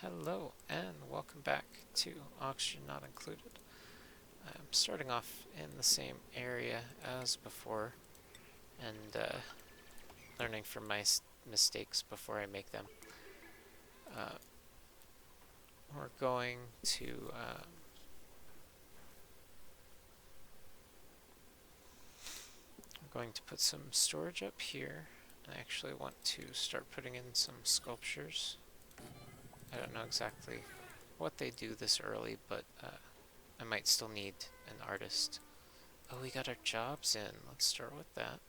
Hello and welcome back to Oxygen Not Included. I'm starting off in the same area as before and learning from my mistakes before I make them. Uh, we're going to put some storage up here. I actually want to start putting in some sculptures. I don't know exactly what they do this early, but I might still need an artist. Oh, we got our jobs in. Let's start with that.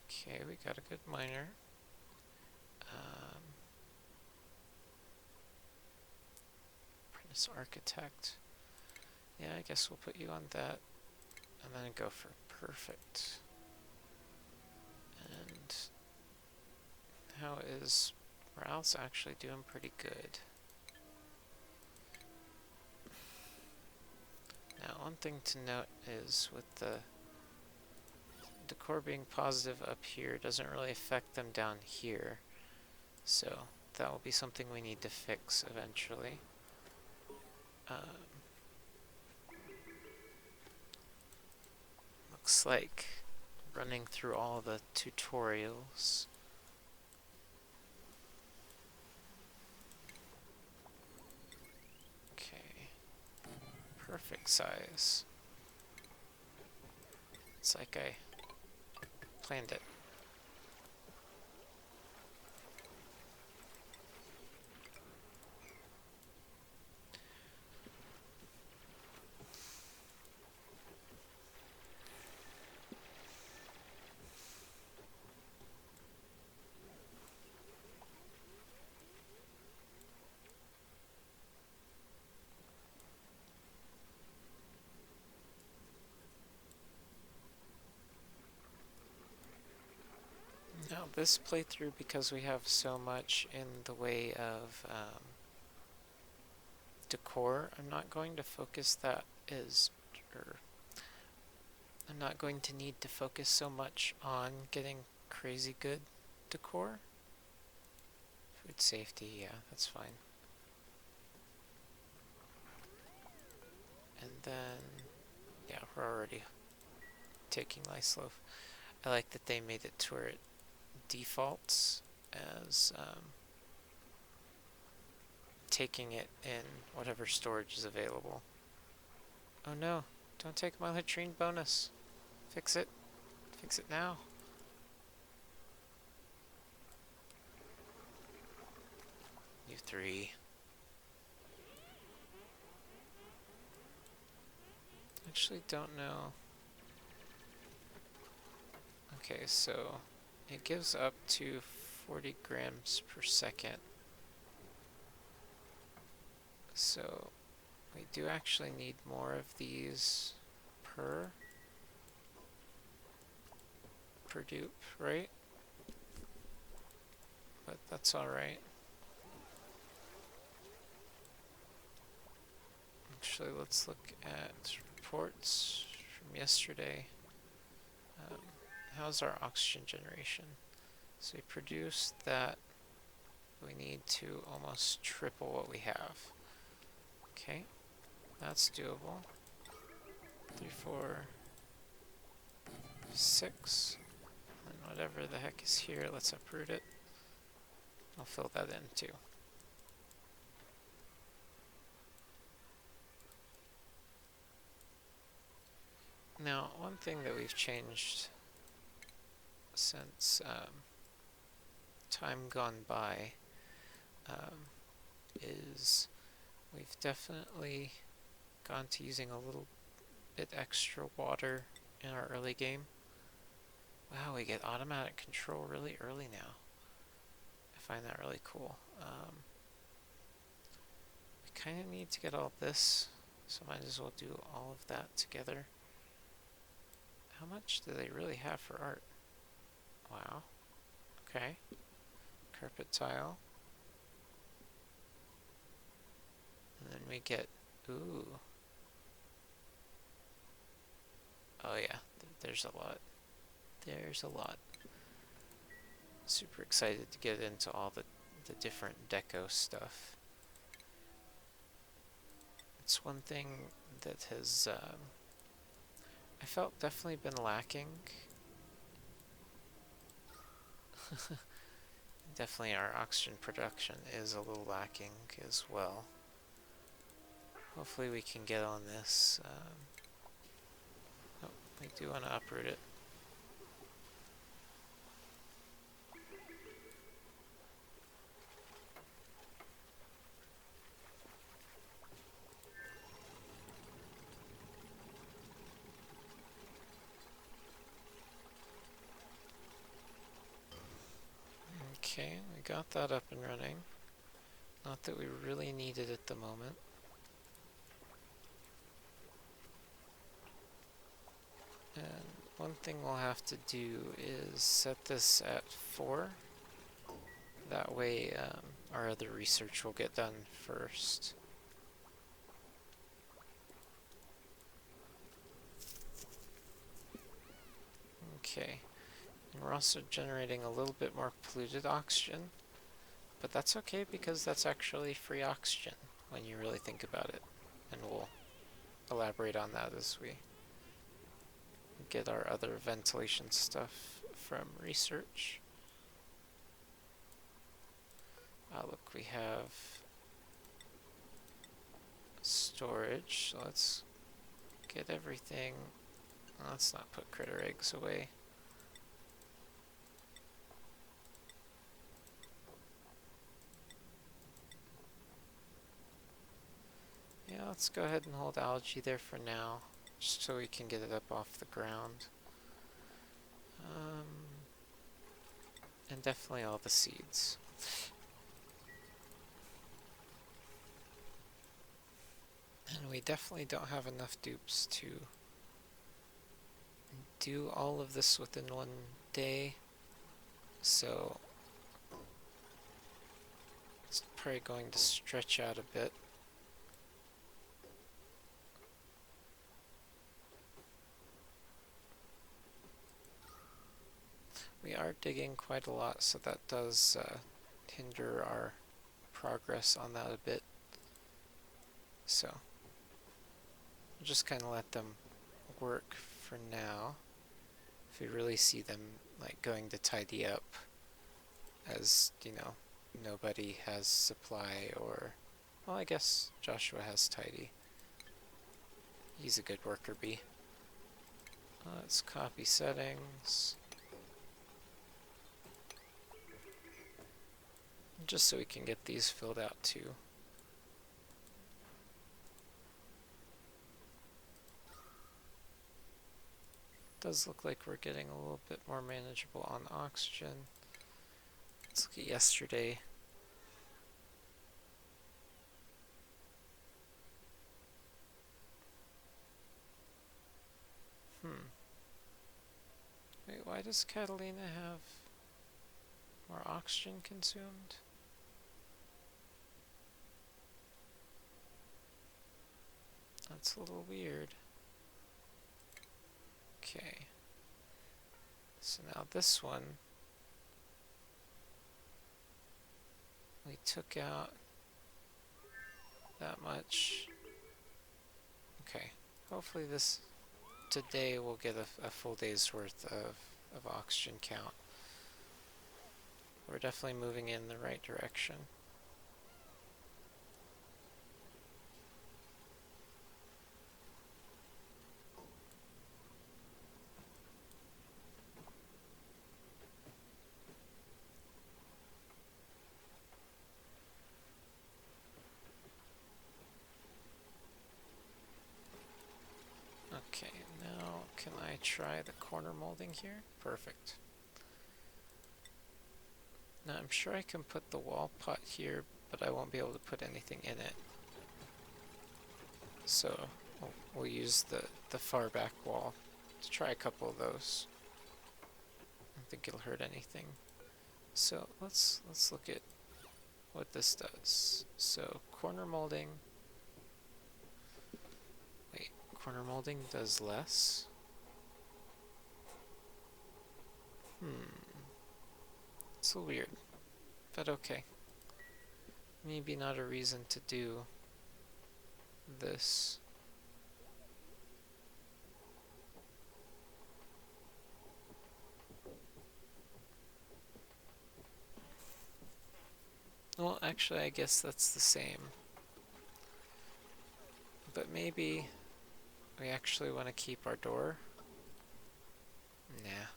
Okay, we got a good miner. Apprentice architect. Yeah, I guess we'll put you on that. And then go for perfect. And how is morale's actually doing pretty good. Now, one thing to note is with the decor being positive up here doesn't really affect them down here. So that will be something we need to fix eventually. Looks like running through all the tutorials. Okay, perfect size. It's like I planned it. Now this playthrough, because we have so much in the way of decor, I'm not going to focus I'm not going to need to focus so much on getting crazy good decor. Food safety, yeah, that's fine. And then, yeah, we're already taking nice loaf. I like that they made it to where it defaults as taking it in whatever storage is available. Oh no, don't take my latrine bonus. Fix it. Fix it now. You three. Actually don't know. Okay, so it gives up to 40 grams per second. So we do actually need more of these per dupe, right? But that's alright. Actually, let's look at reports from yesterday. How's our oxygen generation? So we produced that. We need to almost triple what we have. Okay, that's doable. 3, 4, 6. And whatever the heck is here, let's uproot it. I'll fill that in too. Now, one thing that we've changed since time gone by is we've definitely gone to using a little bit extra water in our early game. Wow, we get automatic control really early now. I find that really cool. We kind of need to get all this, so might as well do all of that together. How much do they really have for art? Wow. Okay. Carpet tile. And then we get, ooh. Oh yeah, there's a lot. There's a lot. Super excited to get into all the the different deco stuff. It's one thing that has, I felt definitely been lacking. Definitely our oxygen production is a little lacking as well. Hopefully we can get on this. Oh, we do want to uproot it. Okay, we got that up and running. Not that we really need it at the moment. And one thing we'll have to do is set this at 4. That way our other research will get done first. Okay, and we're also generating a little bit more polluted oxygen, but that's okay because that's actually free oxygen when you really think about it, and we'll elaborate on that as we get our other ventilation stuff from research. Look, we have storage, so let's get everything. Let's not put critter eggs away. Yeah, let's go ahead and hold algae there for now, just so we can get it up off the ground. And definitely all the seeds. And we definitely don't have enough dupes to do all of this within one day, so it's probably going to stretch out a bit. We are digging quite a lot, so that does hinder our progress on that a bit. So we'll just kind of let them work for now. If we really see them like going to tidy up, as you know, nobody has supply, or well, I guess Joshua has tidy. He's a good worker bee. Let's copy settings. Just so we can get these filled out too. Does look like we're getting a little bit more manageable on oxygen. Let's look at yesterday. Wait, why does Catalina have more oxygen consumed? That's a little weird. Okay. So now this one, we took out that much. Okay. Hopefully this today we'll get a full day's worth of oxygen count. We're definitely moving in the right direction. Okay, now can I try the corner molding here? Perfect. Now I'm sure I can put the wall pot here, but I won't be able to put anything in it. So we'll use the far back wall to try a couple of those. I don't think it'll hurt anything. So let's look at what this does. So corner molding. Wait, corner molding does less? It's a little weird, but okay. maybe not a reason to do this. Well, actually, I guess that's the same. But maybe we actually want to keep our door. Nah,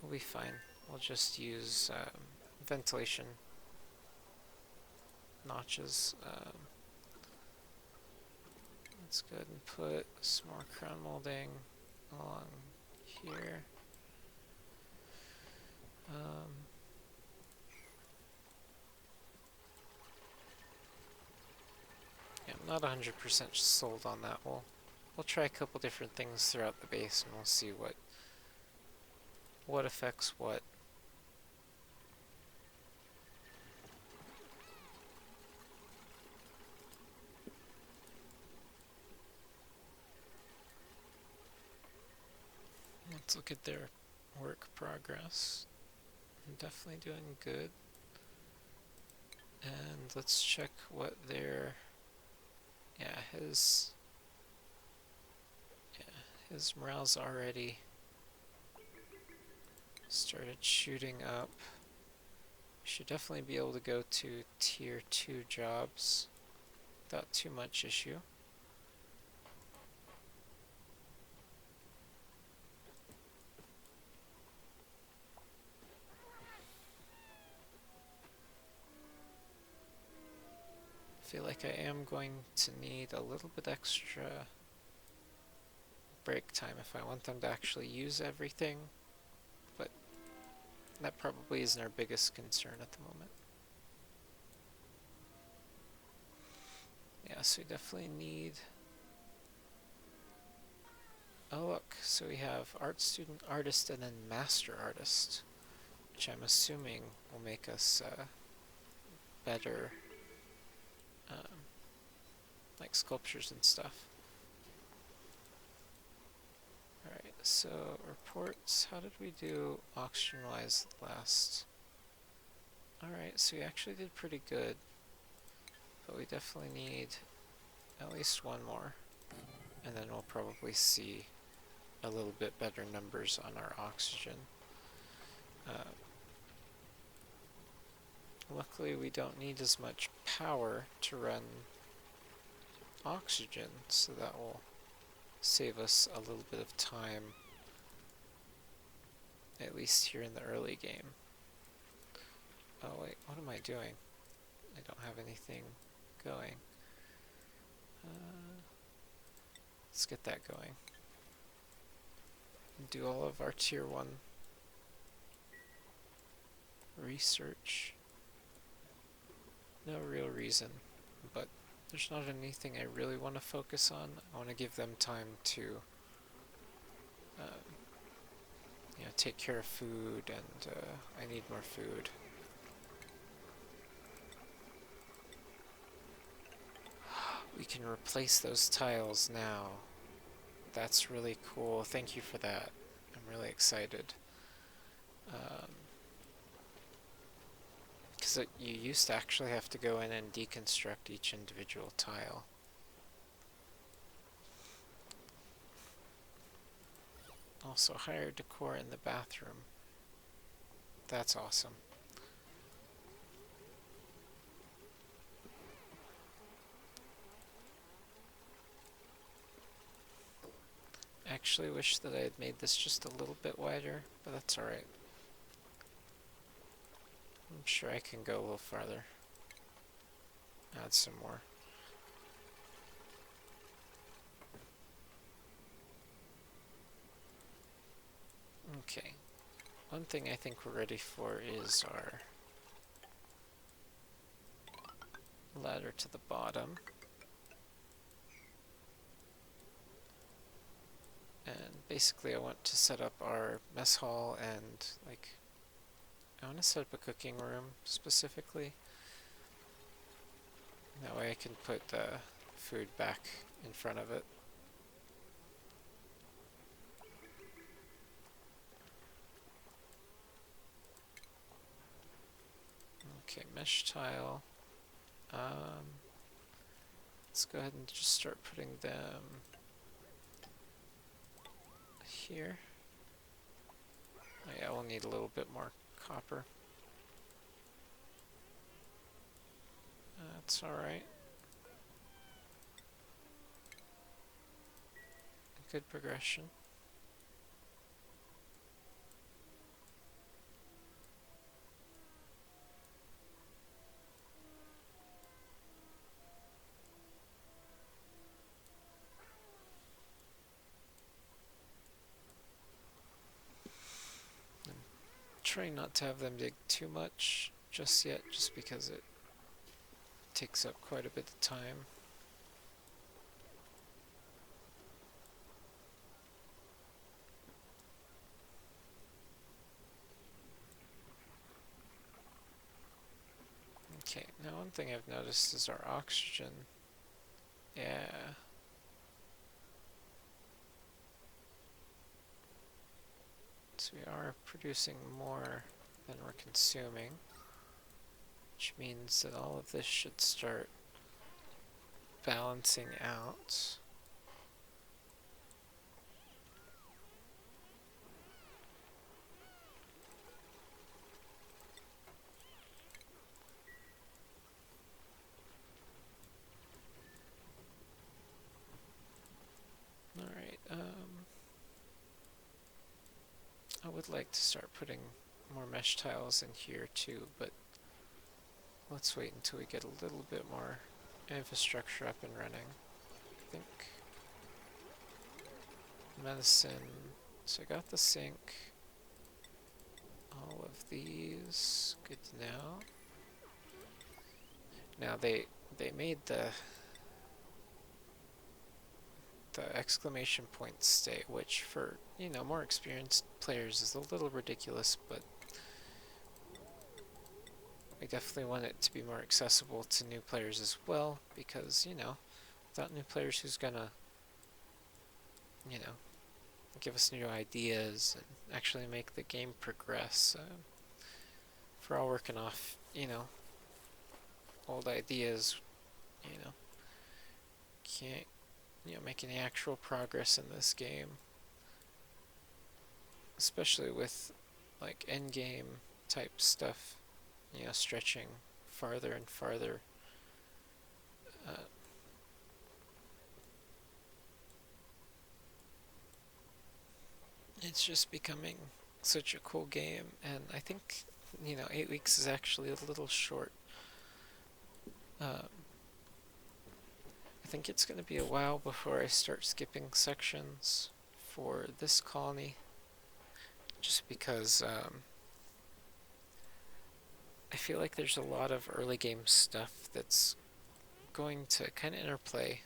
we'll be fine. We'll just use ventilation notches. Let's go ahead and put some more crown molding along here. Yeah, I'm not 100% sold on that. We'll try a couple different things throughout the base, and we'll see what affects what. Let's look at their work progress. Definitely doing good. And let's check what their his morale's already started shooting up. Should definitely be able to go to tier 2 jobs without too much issue. I feel like I am going to need a little bit extra break time if I want them to actually use everything, but that probably isn't our biggest concern at the moment. Yeah, so we definitely need... Oh look, so we have art student, artist, and then master artist, which I'm assuming will make us better like sculptures and stuff. Alright, so reports, how did we do oxygen-wise last? Alright, so we actually did pretty good, but we definitely need at least one more, and then we'll probably see a little bit better numbers on our oxygen. Luckily we don't need as much power to run oxygen, so that will save us a little bit of time, at least here in the early game. Oh wait, what am I doing? I don't have anything going. Let's get that going. Do all of our tier 1 research. No real reason, but there's not anything I really want to focus on. I want to give them time to take care of food, and I need more food. We can replace those tiles now. That's really cool. Thank you for that. I'm really excited. Because you used to actually have to go in and deconstruct each individual tile. Also, higher decor in the bathroom. That's awesome. Actually wish that I had made this just a little bit wider, but that's alright. I'm sure I can go a little farther. Add some more. Okay. One thing I think we're ready for is our ladder to the bottom. And basically I want to set up our mess hall and I want to set up a cooking room specifically. That way I can put food back in front of it. Okay, mesh tile. Let's go ahead and just start putting them here. Oh yeah, we'll need a little bit more copper. That's alright. Good progression. I'm trying not to have them dig too much just yet, just because it takes up quite a bit of time. Okay, now one thing I've noticed is our oxygen. Yeah. So we are producing more than we're consuming, which means that all of this should start balancing out. Alright, I would like to start putting more mesh tiles in here too, but let's wait until we get a little bit more infrastructure up and running. I think medicine, so I got the sink, all of these, good to know. Now they made the exclamation point stay, which for, you know, more experienced players is a little ridiculous, but we definitely want it to be more accessible to new players as well, because, you know, without new players, who's gonna, you know, give us new ideas and actually make the game progress. If we're all working off, you know, old ideas, you know, can't, you know, make any actual progress in this game. Especially with, like, end game type stuff, you know, stretching farther and farther. It's just becoming such a cool game, and I think, you know, 8 weeks is actually a little short. I think it's going to be a while before I start skipping sections for this colony, just because I feel like there's a lot of early game stuff that's going to kind of interplay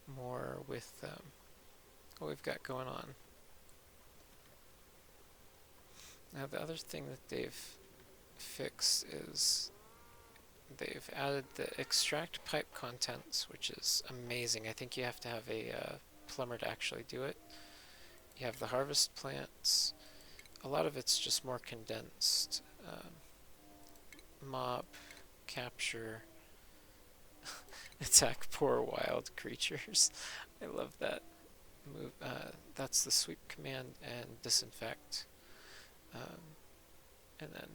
more with what we've got going on. Now the other thing that they've fixed is they've added the extract pipe contents, which is amazing. I think you have to have a plumber to actually do it. You have the harvest plants. A lot of it's just more condensed. Mob, capture, attack poor wild creatures. I love that move. That's the sweep command and disinfect. And then,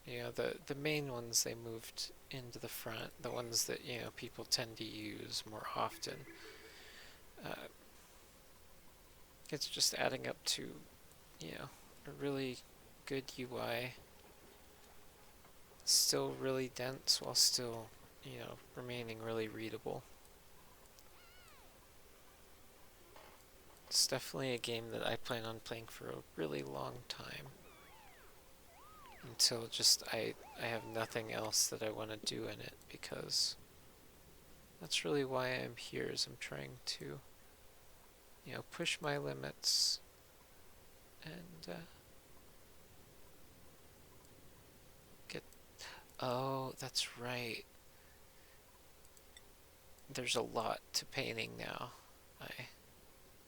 you know, the main ones they moved into the front, the ones that, you know, people tend to use more often. It's just adding up to, you know, a really good UI. Still really dense while still, you know, remaining really readable. It's definitely a game that I plan on playing for a really long time. Until just I have nothing else that I want to do in it, because that's really why I'm here, is I'm trying to, you know, push my limits and get... Oh, that's right. There's a lot to painting now.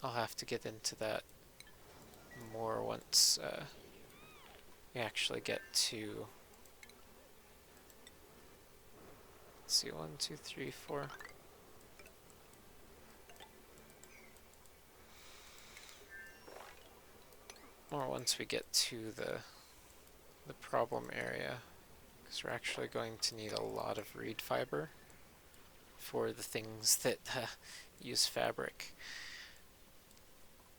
I'll have to get into that more once we actually get to Let's see, 1, 2, 3, 4. Or once we get to the problem area, because we're actually going to need a lot of reed fiber for the things that use fabric.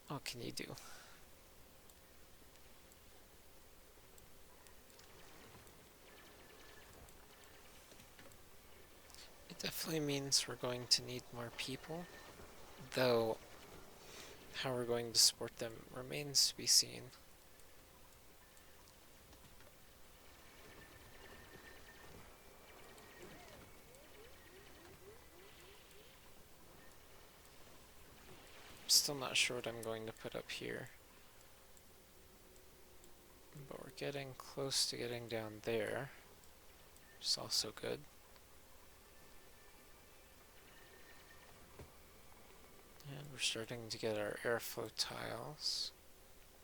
What can you do? It definitely means we're going to need more people, though how we're going to support them remains to be seen. Still not sure what I'm going to put up here, but we're getting close to getting down there, which is also good. And we're starting to get our airflow tiles,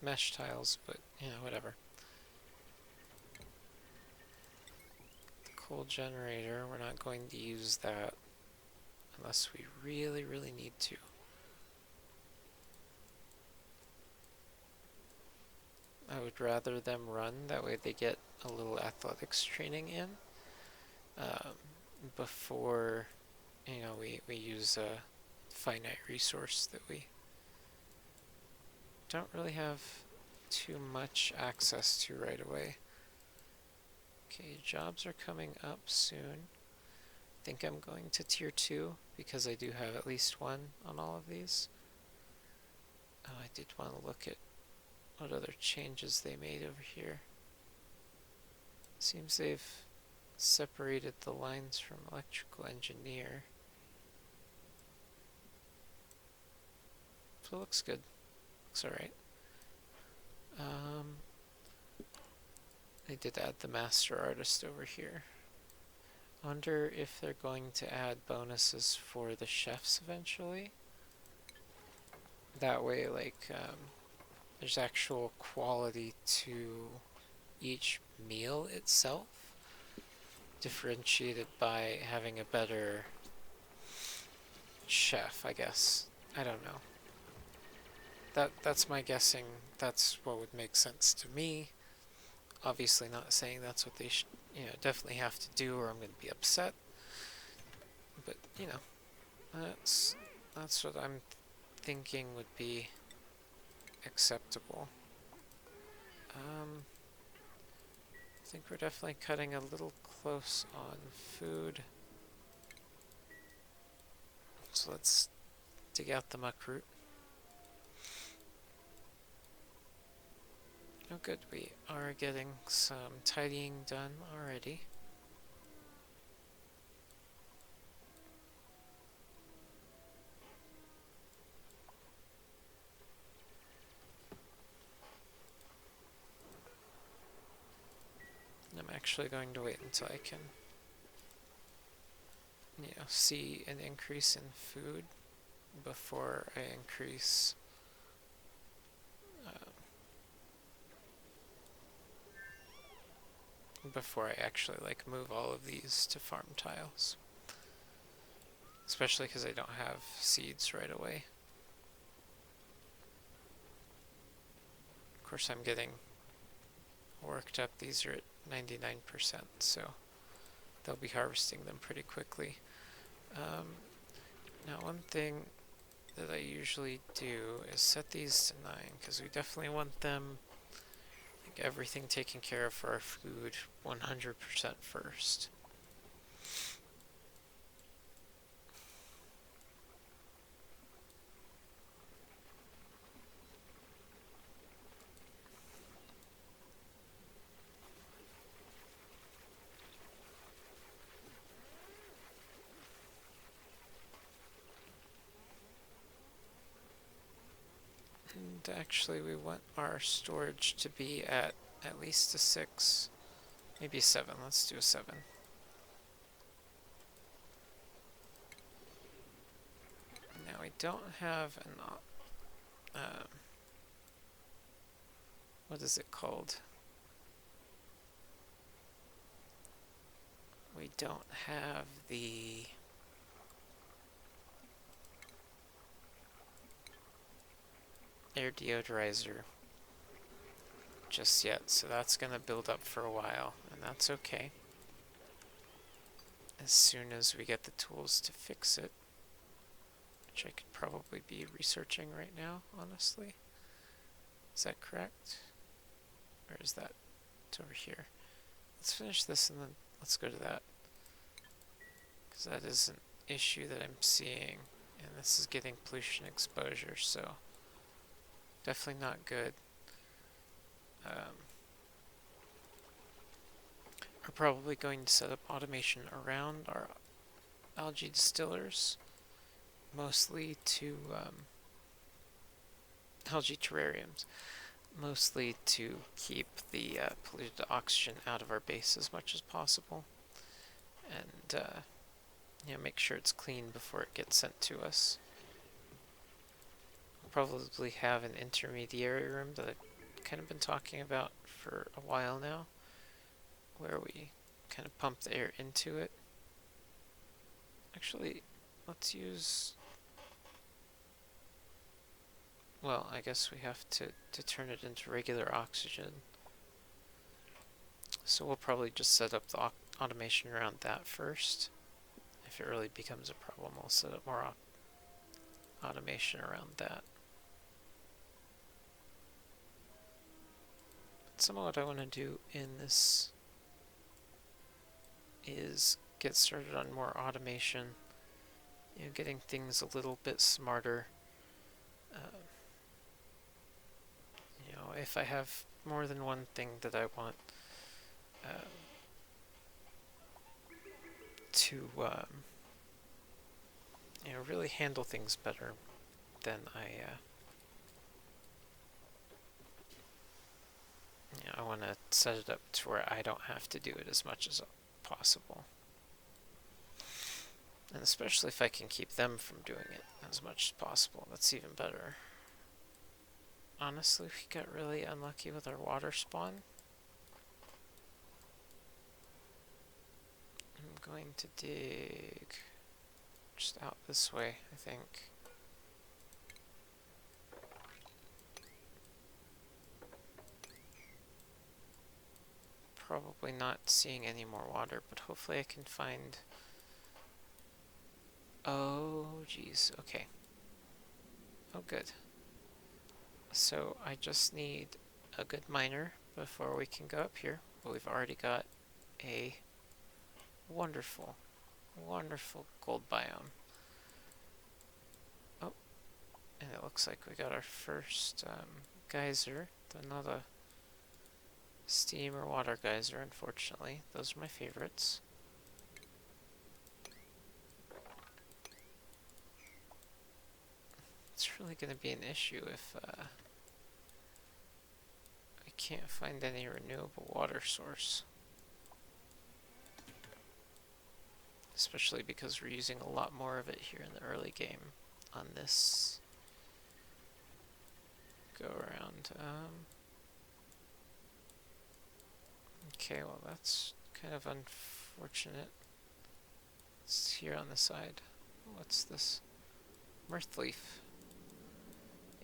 mesh tiles, but you know, whatever. The coal generator, we're not going to use that unless we really, really need to. I would rather them run, that way they get a little athletics training in before, you know, we use a finite resource that we don't really have too much access to right away. Okay, jobs are coming up soon. I think I'm going to tier 2 because I do have at least one on all of these. Oh, I did want to look at what other changes they made over here. Seems they've separated the lines from electrical engineer. So it looks good. Looks alright. They did add the master artist over here. I wonder if they're going to add bonuses for the chefs eventually. That way, like, there's actual quality to each meal itself, differentiated by having a better chef, I guess. I don't know. That's my guessing. That's what would make sense to me. Obviously not saying that's what they should, you know, definitely have to do or I'm going to be upset. But, you know, that's what I'm thinking would be acceptable. I think we're definitely cutting a little close on food. So let's dig out the muckroot. Oh good, we are getting some tidying done already. And I'm actually going to wait until I can, you know, see an increase in food before I increase before I actually like move all of these to farm tiles. Especially because I don't have seeds right away. Of course I'm getting worked up. These are at 99%, so they'll be harvesting them pretty quickly. Now one thing that I usually do is set these to 9 because we definitely want them, like, everything taken care of for our food 100% first. And actually we want our storage to be at least a 6, maybe 7. Let's do a 7. Now we don't have an what is it called? We we don't have the air deodorizer just yet, so that's going to build up for a while, and that's okay. As soon as we get the tools to fix it, which I could probably be researching right now, honestly. Is that correct? Or is that over here? Let's finish this and then let's go to that. Because that is an issue that I'm seeing, and this is getting pollution exposure, so definitely not good. We're probably going to set up automation around our algae distillers, mostly to algae terrariums, mostly to keep the polluted oxygen out of our base as much as possible, and make sure it's clean before it gets sent to us. We'll probably have an intermediary room that I've kind of been talking about for a while now, where we kind of pump the air into it. Actually, let's use... Well, I guess we have to turn it into regular oxygen. So we'll probably just set up the automation around that first. If it really becomes a problem, we'll set up more automation around that. But some of what I want to do in this is get started on more automation, getting things a little bit smarter. If I have more than one thing that I want to really handle things better, then I want to set it up to where I don't have to do it as much as possible. And especially if I can keep them from doing it as much as possible, that's even better. Honestly, we got really unlucky with our water spawn. I'm going to dig just out this way, I think. Probably not seeing any more water, but hopefully I can find... Oh, geez, okay. Oh, good. So I just need a good miner before we can go up here, but we've already got a wonderful, wonderful gold biome. Oh, and it looks like we got our first geyser, though not a steam or water geyser, unfortunately. Those are my favorites. It's really going to be an issue if I can't find any renewable water source. Especially because we're using a lot more of it here in the early game on this go around. Okay, well that's kind of unfortunate. It's here on the side. What's this? Mirth leaf.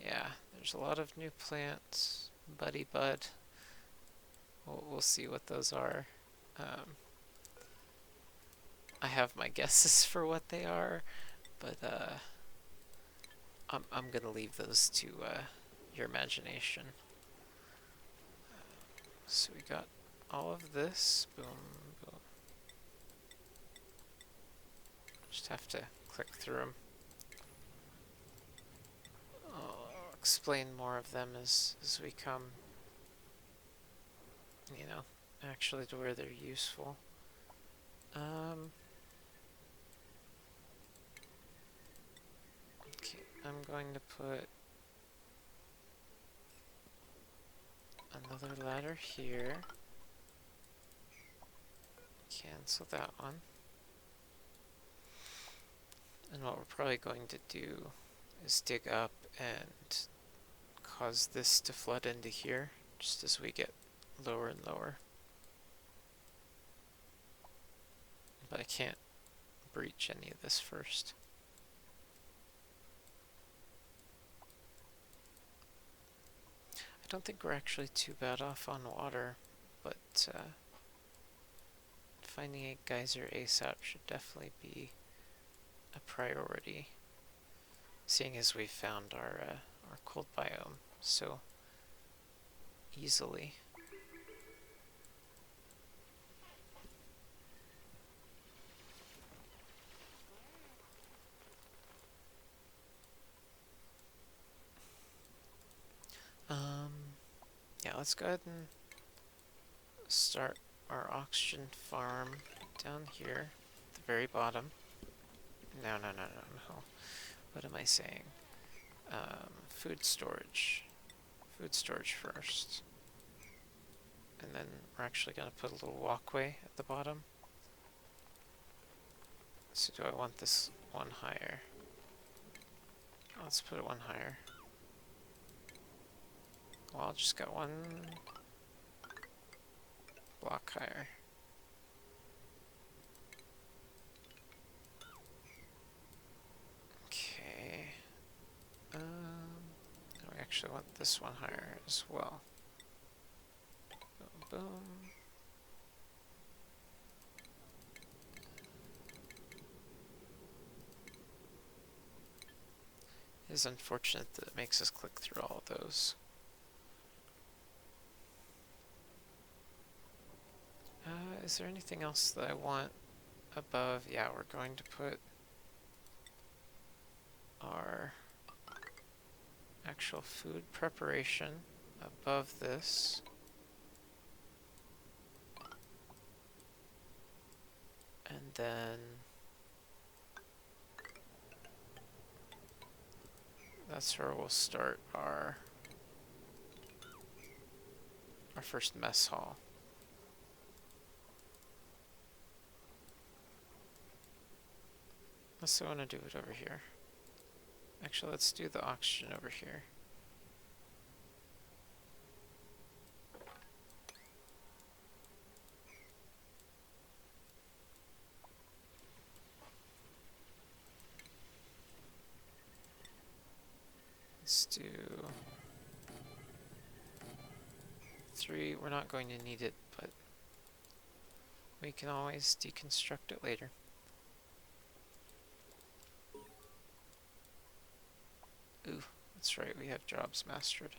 Yeah, there's a lot of new plants. Buddy bud. We'll see what those are. I have my guesses for what they are, but I'm gonna leave those to your imagination. So we got all of this. Boom, boom. Just have to click through them. I'll explain more of them as we come, actually to where they're useful. Okay, I'm going to put another ladder here. Cancel that one. And what we're probably going to do is dig up and cause this to flood into here, just as we get lower and lower. I can't breach any of this first. I don't think we're actually too bad off on water, but finding a geyser ASAP should definitely be a priority, seeing as we've found our cold biome so easily. Yeah, let's go ahead and start our oxygen farm down here at the very bottom. No. What am I saying? Food storage. Food storage first. And then we're actually going to put a little walkway at the bottom. So do I want this one higher? Let's put it one higher. Well, I'll just got one block higher. Okay. We actually want this one higher as well. Boom, boom. It is unfortunate that it makes us click through all of those. Is there anything else that I want above? Yeah, we're going to put our actual food preparation above this. And then that's where we'll start our first mess hall. Unless I want to do it over here. Actually, let's do the oxygen over here. Let's do 3. We're not going to need it, but we can always deconstruct it later. Ooh, that's right, we have jobs mastered.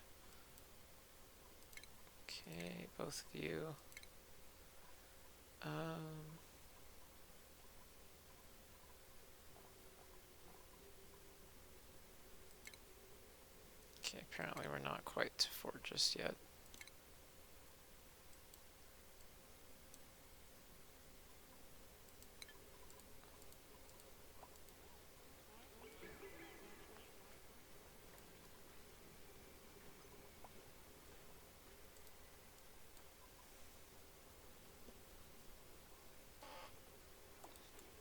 Okay, both of you. Okay, apparently we're not quite to 4 just yet.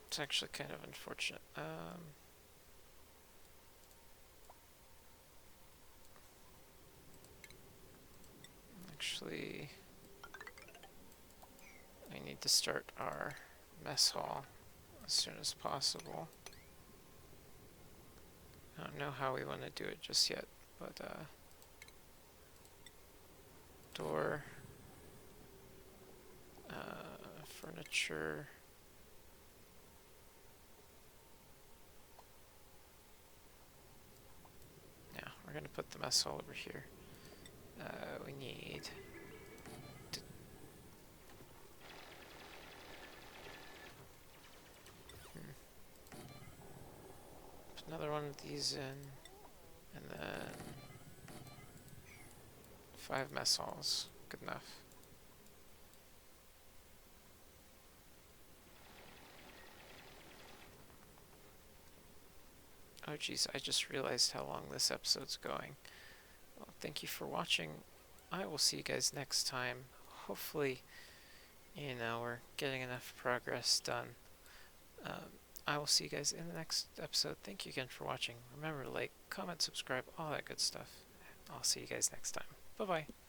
It's actually kind of unfortunate. Actually, I need to start our mess hall as soon as possible. I don't know how we want to do it just yet, but door, furniture. Yeah, we're gonna put the mess hall over here. We need to put another one of these in, and then 5 mess halls. Good enough. Oh geez, I just realized how long this episode's going. Well, thank you for watching. I will see you guys next time. Hopefully, you know, we're getting enough progress done. I will see you guys in the next episode. Thank you again for watching. Remember to like, comment, subscribe, all that good stuff. I'll see you guys next time. Bye-bye.